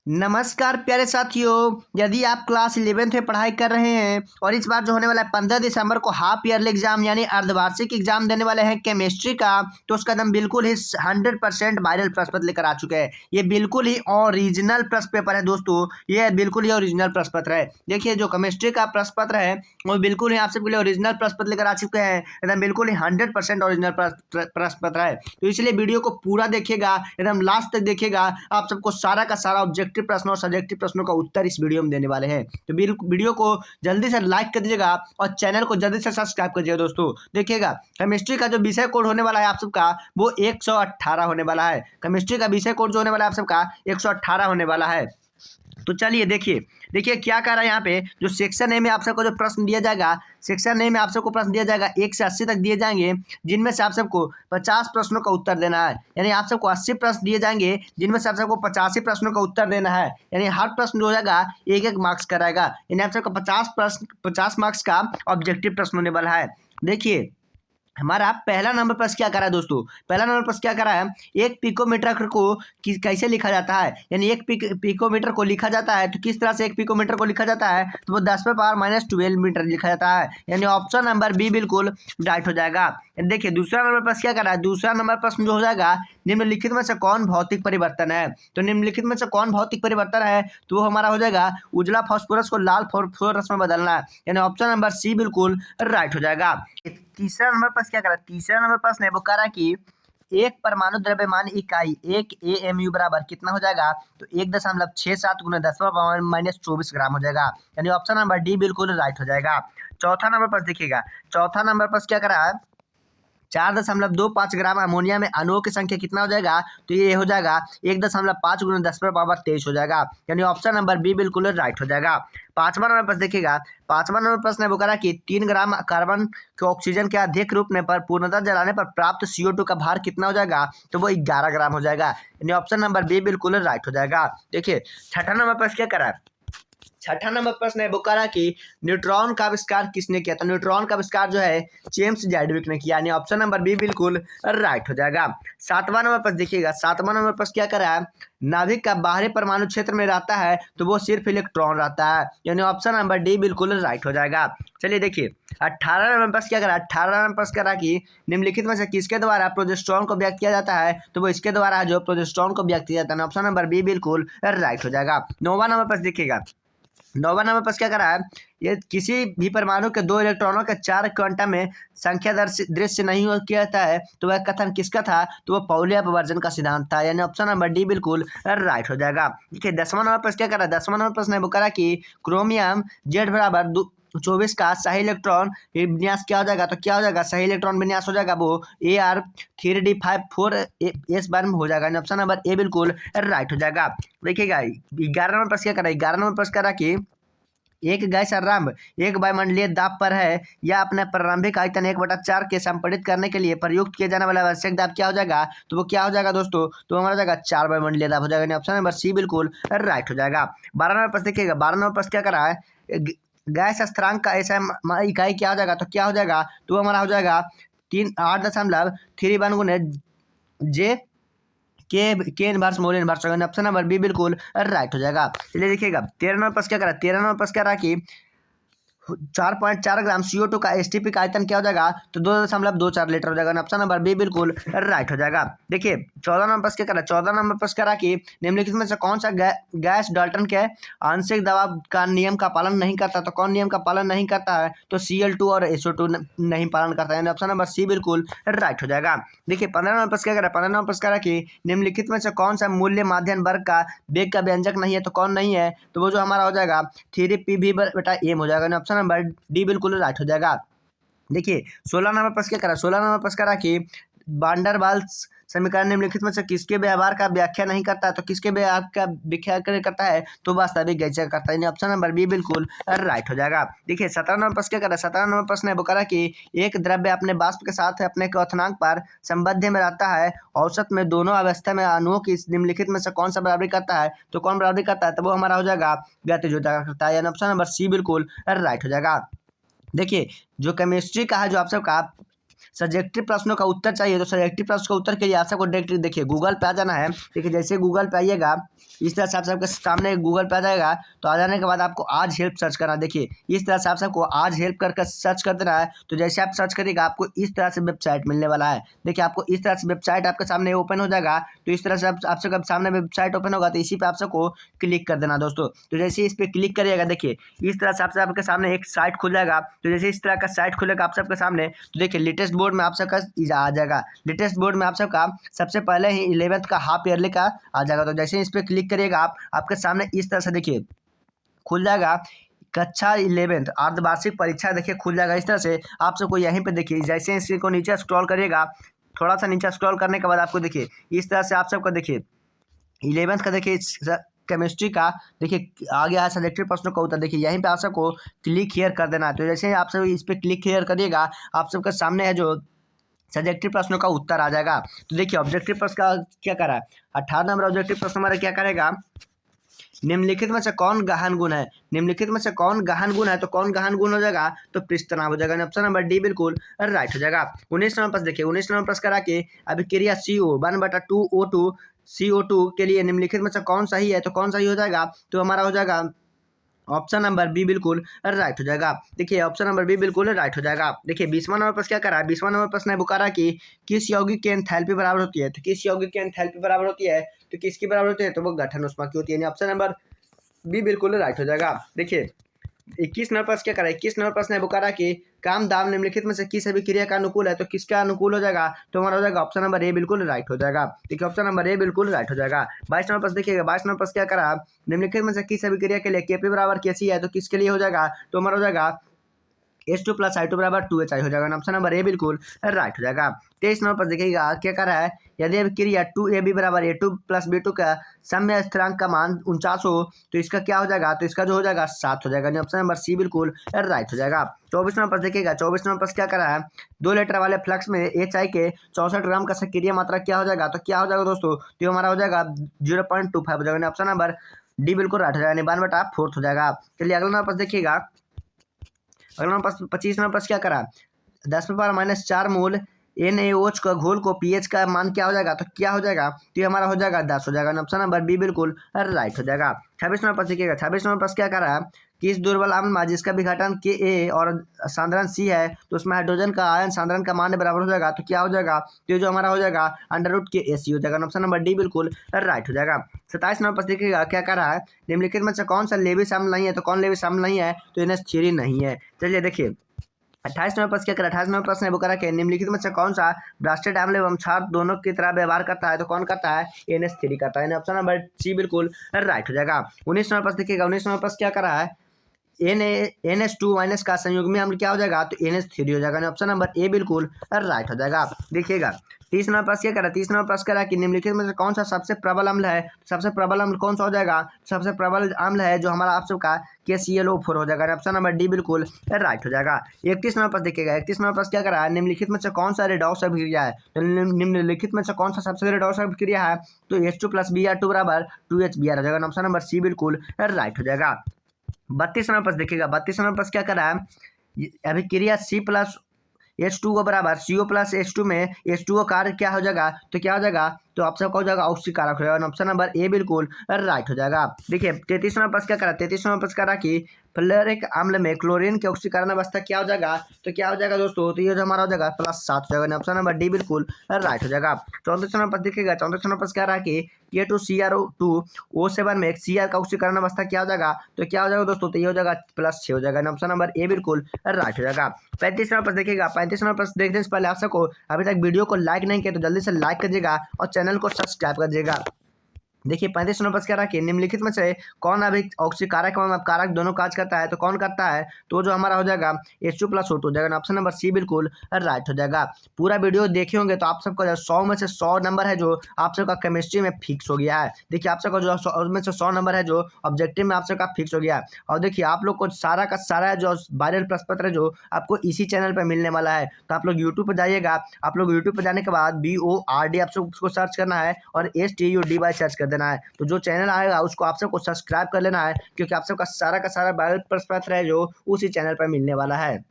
नमस्कार प्यारे साथियों। यदि आप क्लास 11th में पढ़ाई कर रहे हैं और इस बार जो होने वाला है 15 दिसंबर को हाफ ईयरली एग्जाम यानी अर्धवार्षिक एग्जाम देने वाले हैं केमिस्ट्री का, तो उसका एकदम बिल्कुल ही 100% वायरल प्रश्न पत्र लेकर आ चुके हैं। ये बिल्कुल ही ओरिजिनल प्रश्न पेपर है दोस्तों, ये बिल्कुल ही ओरिजिनल प्रश्न पत्र है। देखिए जो केमिस्ट्री का प्रश्न पत्र है वो बिल्कुल ही आप सबके लिए ओरिजिनल प्रश्न पत्र लेकर आ चुके हैं। एकदम बिल्कुल ही 100% ओरिजिनल प्रश्न पत्र है। तो इसलिए वीडियो को पूरा देखिएगा, एकदम लास्ट तक देखिएगा। आप सबको सारा का सारा ऑब्जेक्टिव प्रश्न और सब्जेक्टिव प्रश्नों का उत्तर इस वीडियो में देने वाले हैं। तो वीडियो को जल्दी से लाइक कर दीजिएगा और चैनल को जल्दी से सब्सक्राइब कर दीजिएगा। दोस्तों देखिएगा केमिस्ट्री का जो विषय कोड होने वाला है आप सबका वो 118 होने वाला है। केमिस्ट्री का विषय कोड जो होने वाला है आप सबका 118 होने वाला है। तो चलिए देखिए क्या कह रहा है यहाँ पे। जो सेक्शन ए में आप सबको जो प्रश्न दिया जाएगा, सेक्शन ए में आप सबको प्रश्न दिया जाएगा 1 से 80 तक दिए जाएंगे, जिनमें से आप सबको 50 प्रश्नों का उत्तर देना है। यानी आप सबको 80 प्रश्न दिए जाएंगे जिनमें से आप सबको 85 प्रश्नों का उत्तर देना है। यानी हर प्रश्न जो हो जाएगा 1-1 मार्क्स का रहेगा। यानी आप सबका 50 मार्क्स का ऑब्जेक्टिव प्रश्न होने वाला है। देखिए हमारा पहला नंबर प्रश्न क्या करा है दोस्तों, पहला नंबर प्रश्न क्या करा है, एक पिकोमीटर को कैसे लिखा जाता है। यानी एक पिकोमीटर को लिखा जाता है तो किस तरह से एक पिकोमीटर को लिखा जाता है, तो वो 10⁻⁻12 मीटर लिखा जाता है। यानी ऑप्शन नंबर बी बिल्कुल राइट हो जाएगा। देखिए दूसरा नंबर प्रश्न क्या करा है, दूसरा नंबर प्रश्न जो हो जाएगा निम्नलिखित में से कौन भौतिक परिवर्तन है। तो निम्नलिखित में से कौन भौतिक परिवर्तन है, तो वो हमारा हो जाएगा उजला फास्फोरस को लाल फास्फोरस में बदलना है। यानी ऑप्शन नंबर सी बिल्कुल राइट हो जाएगा। तीसरा नंबर प्रश्न क्या करा, तीसरा नंबर प्रश्न है वो करा कि एक परमाणु द्रव्यमान इकाई 1 AMU बराबर कितना हो जाएगा, तो 1.67 गुना 10⁻⁻24 ग्राम हो जाएगा। यानी ऑप्शन नंबर डी बिल्कुल राइट हो जाएगा। चौथा नंबर प्रश्न देखिएगा, चौथा नंबर प्रश्न क्या करा है, 4.25 ग्राम अमोनिया में अणुओं की संख्या कितना हो जाएगा, तो ये हो जाएगा 1.5 गुना 10⁻23 हो जाएगा। यानी ऑप्शन नंबर बी बिल्कुल राइट हो जाएगा। पांचवा नंबर प्रश्न देखिएगा, पांचवा नंबर प्रश्न है वो करा कि 3 ग्राम कार्बन के ऑक्सीजन के अधिक रूप में पर पूर्णतः जलाने पर प्राप्त CO2 का भार कितना हो जाएगा, तो वो 11 ग्राम हो जाएगा। यानी ऑप्शन नंबर बी बिल्कुल राइट हो जाएगा। देखिए छठा नंबर प्रश्न क्या करा है, छठा नंबर प्रश्न है वो करा कि न्यूट्रॉन का आविष्कार किसने किया। तो न्यूट्रॉन का आविष्कार जो है जेम्स जैडविक ने किया। यानी ऑप्शन नंबर बी बिल्कुल राइट हो जाएगा। सातवां नंबर प्रश्न देखिएगा, सातवां नंबर प्रश्न क्या करा है, नाभिक का बाहरी परमाणु क्षेत्र में रहता है तो वो सिर्फ इलेक्ट्रॉन रहता है। यानी ऑप्शन नंबर डी बिल्कुल राइट हो जाएगा। चलिए देखिए 18 नंबर प्रश्न क्या करा, 18 नंबर प्रश्न करा कि निम्नलिखित में से किसके द्वारा प्रोजेस्टेरॉन को व्यक्त किया जाता है, तो वो इसके द्वारा जो प्रोजेस्टेरॉन को व्यक्त किया जाता है। ऑप्शन नंबर बी बिल्कुल राइट हो जाएगा। 9वां नंबर प्रश्न देखिएगा, 9वां नंबर प्रश्न क्या करा है, ये किसी भी परमाणु के 2 इलेक्ट्रॉनों के 4 क्वांटम में संख्या दृश्य नहीं किया जाता है, तो वह कथन किसका था, तो वह पाउली अपवर्जन का सिद्धांत था। यानी ऑप्शन नंबर डी बिल्कुल राइट हो जाएगा। देखिए 10वां नंबर प्रश्न क्या करा, 10वां नंबर प्रश्न है वो करा कि क्रोमियम Z बराबर 24 का सही इलेक्ट्रॉन विन्यास क्या हो जाएगा, तो क्या हो जाएगा, सही इलेक्ट्रॉन विन्यास हो जाएगा वो AR3D54S बार में हो जाएगा। ऑप्शन नंबर ए बिल्कुल राइट हो जाएगा। देखिएगा 11 नंबर प्रश्न क्या करा, 11 नंबर प्रश्न करा कि एक गैस आरंभ एक वायुमंडलीय दाब पर है या अपने प्रारंभिक आयतन 1/4 के संपीड़ित करने के लिए प्रयुक्त किया जाने वाला आवश्यक दाब क्या हो जाएगा, तो वो क्या हो जाएगा दोस्तों, तो हमारा जाएगा 4 वायुमंडलीय दाब हो जाएगा। ऑप्शन नंबर सी बिल्कुल राइट हो जाएगा। 12 नंबर प्रश्न देखिएगा, 12 नंबर प्रश्न क्या करा है, गैस स्थिरांक का ऐसा इकाई क्या हो जाएगा, तो क्या हो जाएगा, तो हमारा हो जाएगा 8.31 गुने J K inverse mol inverse. Option number B बिल्कुल राइट हो जाएगा। चलिए देखिएगा 13 नंबर प्रश्न क्या करा, 13 नंबर प्रश्न क्या रहा कि 4.4 ग्राम CO2 का STP का आयतन क्या हो जाएगा, तो 2.24 लीटर हो जाएगा। ऑप्शन नंबर बी बिल्कुल राइट हो जाएगा। देखिए 14 नंबर प्रश्न क्या करा, 14 नंबर प्रश्न करा कि निम्नलिखित में से कौन सा गैस डाल्टन के आंशिक दबाव का नियम का पालन नहीं करता, तो कौन नियम का पालन नहीं करता है, तो Cl2 और SO2 नहीं पालन करता है। ऑप्शन नंबर सी बिल्कुल राइट हो जाएगा। देखिए 15 नंबर प्रश्न क्या करा, 15 नंबर प्रश्न करा कि निम्नलिखित में से कौन सा मूल्य माध्यम वर्ग का वेग का व्यंजक नहीं है, तो कौन नहीं है, तो वो जो हमारा हो जाएगा 3pv/m हो जाएगा। ऑप्शन नंबर डी बिल्कुल राइट हो जाएगा। देखिए 16 नंबर प्रश्न क्या करा, 16 नंबर प्रश्न करा कि वान वाल्स समीकरण निम्नलिखित में से किसके व्यवहार का व्याख्या नहीं करता है, तो किसके व्यवहार का व्याख्या करता है, तो वास्तविक गैस करता है। ऑप्शन नंबर बी बिल्कुल राइट हो जाएगा। देखिए 17 नंबर प्रश्न क्या करा, 17 नंबर प्रश्न है वो करा कि एक द्रव्य अपने वाष्प के साथ अपने क्वथनांक पर संबंध में रहता है, औसत में दोनों अवस्था में अणुओं की निम्नलिखित में से कौन सा बराबरी करता है, तो कौन बराबरी करता है, तो वो हमारा हो जाएगा गतिजोता करता है। ऑप्शन नंबर सी बिल्कुल राइट हो जाएगा। देखिए जो केमिस्ट्री का है जो आप सबका सब्जेक्टिव प्रश्नों का उत्तर चाहिए तो सब्जेक्टिव प्रश्न का उत्तर के लिए आप सबको डायरेक्टली देखिए गूगल पे आ जाना है। देखिए जैसे गूगल पे आइएगा इस तरह से आप सबके सामने गूगल पे आ जाएगा। तो आ जाने के बाद आपको आज हेल्प सर्च करना। देखिए इस तरह से आप सबको आज हेल्प करके सर्च कर देना है। तो जैसे आप सर्च करिएगा आपको इस तरह से वेबसाइट मिलने वाला है। देखिए आपको इस तरह से वेबसाइट आपके सामने ओपन हो जाएगा। तो इस तरह से आप सबके सामने वेबसाइट ओपन होगा तो इसी पे आप सबको क्लिक कर देना दोस्तों। तो जैसे इस पर क्लिक करिएगा देखिए इस तरह से आपके सामने एक साइट खुल जाएगा। तो जैसे इस तरह का साइट खुलेगा आप सबके सामने तो देखिए लेटेस्ट बोर्ड में आप सबका आ जाएगा। लेटेस्ट बोर्ड में आप सबका सबसे पहले ही 11th का हाफ ईयरली का आ जाएगा। तो जैसे इस पर क्लिक करिएगा आपके सामने इस तरह से देखिए खुल जाएगा कक्षा 11th अर्धवार्षिक परीक्षा देखिए खुल जाएगा। इस तरह से आप सबको यहीं पे देखिए जैसे इसको नीचे स्क्रॉल करिएगा थोड़ा सा नीचे स्क्रॉल करने के बाद आपको देखिए इस तरह से आप सबको देखिए 11th का देखिए केमिस्ट्री का देखिए आ गया है सब्जेक्टिव प्रश्नों का उत्तर। देखिए यहीं पे आप सबको क्लिक हियर कर देना है। तो जैसे आप सब इस पर क्लिक हियर करिएगा आप सबके सामने है जो सब्जेक्टिव प्रश्नों का उत्तर आ जाएगा। तो देखिए ऑब्जेक्टिव प्रश्न का क्या करा 18 नंबर ऑब्जेक्टिव प्रश्न हमारा क्या करेगा निम्नलिखित में से कौन गहन गुण है। निम्नलिखित में से कौन गहन गुण है तो कौन गहन गुण हो जाएगा तो पृष्ठनाभ हो जाएगा। ऑप्शन नंबर डी बिल्कुल राइट हो जाएगा। 19 नंबर प्रश्न देखिए 19 नंबर प्रश्न करा के अभिक्रिया CO 1/2O2 CO2 के लिए निम्नलिखित में से कौन सही है तो कौन सही हो जाएगा तो हमारा हो जाएगा ऑप्शन नंबर बी बिल्कुल राइट हो जाएगा। देखिए ऑप्शन नंबर बी बिल्कुल राइट हो जाएगा। देखिए 20वां नंबर प्रश्न क्या करा है 20वां नंबर प्रश्न है बुकारा की किस यौगिक की एंथैल्पी बराबर होती है। तो किस यौगिक की एंथैल्पी बराबर होती है तो किसकी बराबर होती है तो वो गठन उष्मा की होती है। ऑप्शन नंबर बी बिल्कुल राइट हो जाएगा। देखिए 21 नंबर प्रश्न क्या करा 21 नंबर प्रश्न है बुकारा की काम दाम निम्नलिखित में से किस अभिक्रिया का अनुकूल है तो किसका अनुकूल हो जाएगा तो हमारा हो जाएगा ऑप्शन नंबर ए बिल्कुल राइट हो जाएगा। देखिए ऑप्शन नंबर ए बिल्कुल राइट हो जाएगा। 22 नंबर प्रश्न देखिएगा 22 नंबर प्रश्न क्या करा निम्नलिखित में से किस अभिक्रिया के लिए केपी बराबर केसी है तो किसके लिए हो जाएगा तो हमारा हो जाएगा H2 + I2 = 2HI हो जाएगा। ऑप्शन नंबर ए बिल्कुल राइट हो जाएगा। 23 नंबर पर देखिएगा क्या कर रहा है यदि अभिक्रिया 2AB = A2 + B2 का सम्य स्थिरांक का मान 49 हो तो इसका क्या हो जाएगा तो इसका जो हो जाएगा 7 हो जाएगा। ऑप्शन नंबर सी बिल्कुल राइट हो जाएगा। 24 नंबर पर देखिएगा 24 नंबर पर क्या कर रहा है 2 लीटर वाले फ्लक्स में HI के 64 ग्राम का सक्रिय मात्रा क्या हो जाएगा तो क्या हो जाएगा दोस्तों तो हमारा हो जाएगा 0.25 हो जाएगा। ऑप्शन नंबर डी बिल्कुल राइट हो जाएगा 92/4 हो जाएगा। चलिए अगला नंबर पर देखिएगा अगला नंबर 25 नंबर क्या करा 10⁻⁻4 मोल NaOH का घोल को pH का मान क्या हो जाएगा तो क्या हो जाएगा तो ये हमारा हो जाएगा 10 हो जाएगा। ऑप्शन नंबर बी बिल्कुल राइट हो जाएगा। 26 नंबर देखिएगा 26 नंबर क्या कर रहा है कि इस दुर्बल अम्ल में जिसका विघटन Ka और सांद्रण C है तो उसमें हाइड्रोजन का आयन सांद्रण का मान बराबर हो जाएगा तो क्या हो जाएगा तो ये जो हमारा हो जाएगा √KAC हो जाएगा। ऑप्शन नंबर डी बिल्कुल राइट हो जाएगा। 27 नंबर देखिएगा क्या कर रहा है निम्नलिखित में से कौन सा लेविस अम्ल नहीं है तो कौन लेविस अम्ल नहीं है तो NH3 नहीं है। चलिए देखिए 28 नंबर प्रश्न क्या करा 28 नंबर प्रश्न है वो करा के निम्नलिखित में से कौन सा ब्रास्टेड अम्ल एवं क्षार दोनों की तरह व्यवहार करता है तो कौन करता है NH3 करता है। ऑप्शन नंबर सी बिल्कुल राइट हो जाएगा। 19 नंबर प्रश्न देखिएगा 19 नंबर प्रश्न क्या करा है NH2- का संयुग्मी अम्ल क्या हो जाएगा तो NH3 हो जाएगा। ऑप्शन नंबर ए बिल्कुल राइट हो जाएगा। देखिएगा 30 नंबर प्रश्न क्या करा 30 नंबर प्रश्न करा कि निम्नलिखित में से कौन सा सबसे प्रबल अम्ल है सबसे प्रबल अम्ल कौन सा हो जाएगा सबसे प्रबल अम्ल है जो हमारा आप सबका KClO4 हो जाएगा। ऑप्शन नंबर डी बिल्कुल राइट हो जाएगा। 31 नंबर प्रश्न देखिएगा 31 नंबर प्रश्न क्या करा है निम्नलिखित में से कौन सा रेडॉक्स अभिक्रिया है तो निम्नलिखित में से कौन सा सबसे रेडॉक्स अभिक्रिया है तो H2 + Br2 = 2HBr हो जाएगा। ऑप्शन नंबर सी बिल्कुल राइट हो जाएगा। 32 नंबर प्रश्न देखिएगा 32 नंबर प्रश्न क्या करा है अभिक्रिया C + H2O = CO + H2 में H2O कार्य क्या हो जाएगा तो क्या हो जाएगा तो आप सबका हो जाएगा ऑक्सीकारक हो जाएगा। ऑप्शन नंबर ए बिल्कुल राइट हो जाएगा। देखिए 33 नंबर प्रश्न क्या करा 33 नंबर प्रश्न करा कि फ्लोरिक अम्ल में क्लोरीन की ऑक्सीकरण अवस्था क्या हो जाएगा तो क्या हो जाएगा दोस्तों तो ये जो हमारा हो जाएगा +7 हो जाएगा। ऑप्शन नंबर डी बिल्कुल राइट हो जाएगा। 34 नंबर प्रश्न देखिएगा 34 नंबर प्रश्न क्या रहा कि K2CrO2O7 में Cr का ऑक्सीकरण अवस्था क्या हो जाएगा तो क्या हो जाएगा दोस्तों तो ये हो जाएगा +6 हो जाएगा। ऑप्शन नंबर ए बिल्कुल राइट हो जाएगा। 35 नंबर प्रश्न देखिएगा 35 नंबर प्रश्न देखने से पहले आप सबको अभी तक वीडियो को लाइक नहीं किया तो जल्दी से लाइक करिएगा और चैनल को सब्सक्राइब कर दीजिएगा। देखिए 35 नंबर प्रश्न क्या रहा कि निम्नलिखित में से कौन अभी ऑक्सीकारक एवं अपकारक दोनों काज करता है तो कौन करता है तो जो हमारा हो जाएगा H2 + O2 हो जाएगा। ऑप्शन नंबर सी बिल्कुल राइट हो जाएगा। पूरा वीडियो देखे होंगे तो आप सबको 100 में से 100 नंबर है जो आप सबका केमिस्ट्री में फिक्स हो गया है। देखिए आप सबका जो 100 में से 100 नंबर है जो ऑब्जेक्टिव में आप सबका फिक्स हो गया है। और देखिए आप लोग को सारा का सारा जो वायरल प्रश्न पत्र है जो आपको इसी चैनल पर मिलने वाला है। तो आप लोग यूट्यूब पर जाइएगा आप लोग यूट्यूब पर जाने के बाद BORD आप सबको उसको सर्च करना है और STUDY सर्च कर देना है। तो जो चैनल आएगा उसको आप सबको सब्सक्राइब कर लेना है क्योंकि आप सबका सारा का सारा वायरल प्रश्न पत्र है जो उसी चैनल पर मिलने वाला है।